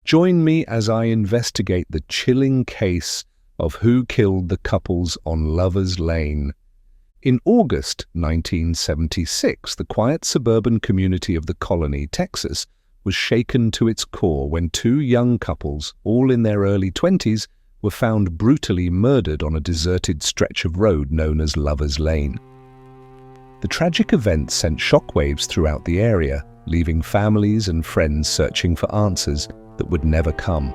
Join me as I investigate the chilling case of who killed the couples on Lover's Lane. In August 1976, the quiet suburban community of the Colony, Texas, was shaken to its core when two young couples, all in their early 20s, were found brutally murdered on a deserted stretch of road known as Lover's Lane. The tragic event sent shockwaves throughout the area, leaving families and friends searching for answers that would never come.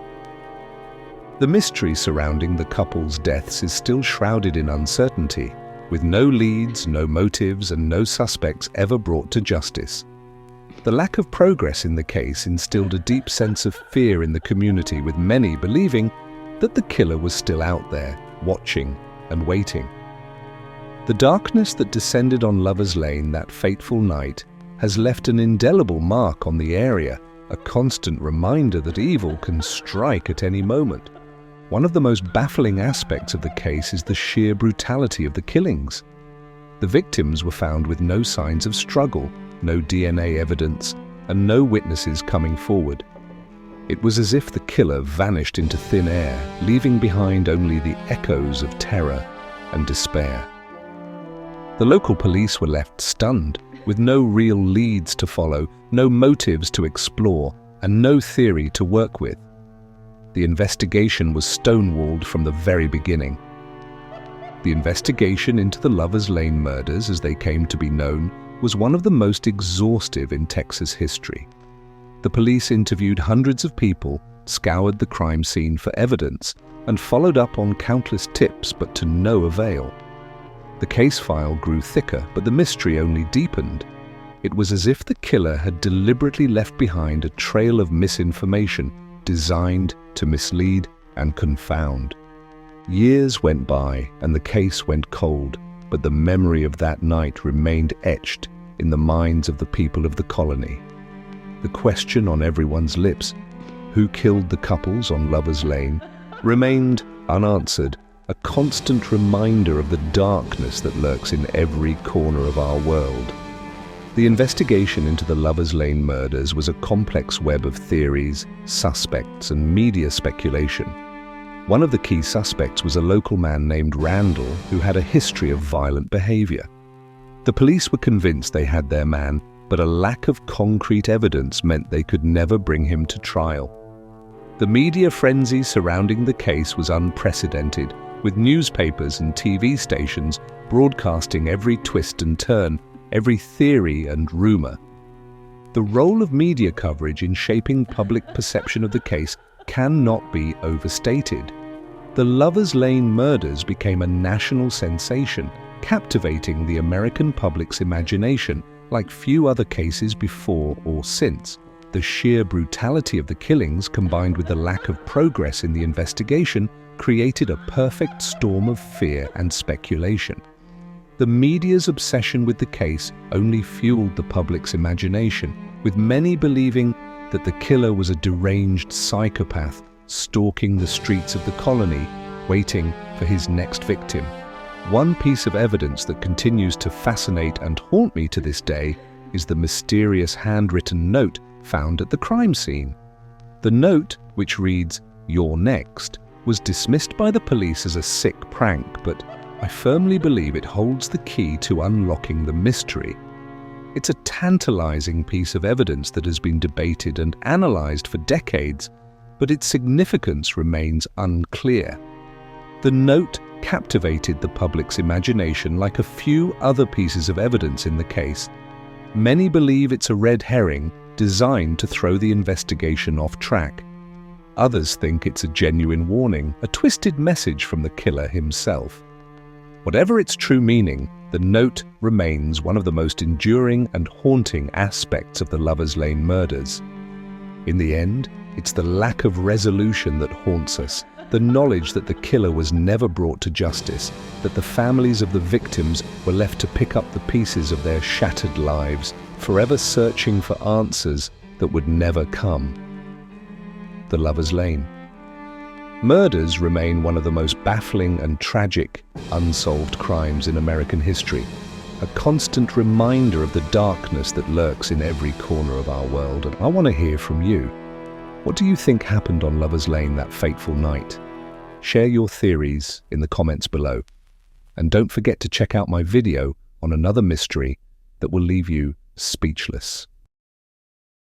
The mystery surrounding the couple's deaths is still shrouded in uncertainty, with no leads, no motives, and no suspects ever brought to justice. The lack of progress in the case instilled a deep sense of fear in the community, with many believing that the killer was still out there, watching and waiting. The darkness that descended on Lover's Lane that fateful night has left an indelible mark on the area, a constant reminder that evil can strike at any moment. One of the most baffling aspects of the case is the sheer brutality of the killings. The victims were found with no signs of struggle, no DNA evidence, and no witnesses coming forward. It was as if the killer vanished into thin air, leaving behind only the echoes of terror and despair. The local police were left stunned, with no real leads to follow, no motives to explore, and no theory to work with. The investigation was stonewalled from the very beginning. The investigation into the Lover's Lane murders, as they came to be known, was one of the most exhaustive in Texas history. The police interviewed hundreds of people, scoured the crime scene for evidence, and followed up on countless tips, but to no avail. The case file grew thicker, but the mystery only deepened. It was as if the killer had deliberately left behind a trail of misinformation designed to mislead and confound. Years went by and the case went cold, but the memory of that night remained etched in the minds of the people of the colony. The question on everyone's lips, who killed the couples on Lover's Lane, remained unanswered, a constant reminder of the darkness that lurks in every corner of our world. The investigation into the Lover's Lane murders was a complex web of theories, suspects, and media speculation. One of the key suspects was a local man named Randall who had a history of violent behavior. The police were convinced they had their man, but a lack of concrete evidence meant they could never bring him to trial. The media frenzy surrounding the case was unprecedented, with newspapers and TV stations broadcasting every twist and turn, every theory and rumor. The role of media coverage in shaping public perception of the case cannot be overstated. The Lover's Lane murders became a national sensation, captivating the American public's imagination like few other cases before or since. The sheer brutality of the killings, combined with the lack of progress in the investigation, created a perfect storm of fear and speculation. The media's obsession with the case only fueled the public's imagination, with many believing that the killer was a deranged psychopath stalking the streets of the colony, waiting for his next victim. One piece of evidence that continues to fascinate and haunt me to this day is the mysterious handwritten note found at the crime scene. The note, which reads, "You're next," was dismissed by the police as a sick prank, but I firmly believe it holds the key to unlocking the mystery. It's a tantalizing piece of evidence that has been debated and analyzed for decades, but its significance remains unclear. The note captivated the public's imagination like a few other pieces of evidence in the case. Many believe it's a red herring designed to throw the investigation off track. Others think it's a genuine warning, a twisted message from the killer himself. Whatever its true meaning, the note remains one of the most enduring and haunting aspects of the Lover's Lane murders. In the end, it's the lack of resolution that haunts us, the knowledge that the killer was never brought to justice, that the families of the victims were left to pick up the pieces of their shattered lives, forever searching for answers that would never come. The Lover's Lane. Murders remain one of the most baffling and tragic unsolved crimes in American history, a constant reminder of the darkness that lurks in every corner of our world. And I want to hear from you. What do you think happened on Lover's Lane that fateful night? Share your theories in the comments below. And don't forget to check out my video on another mystery that will leave you speechless.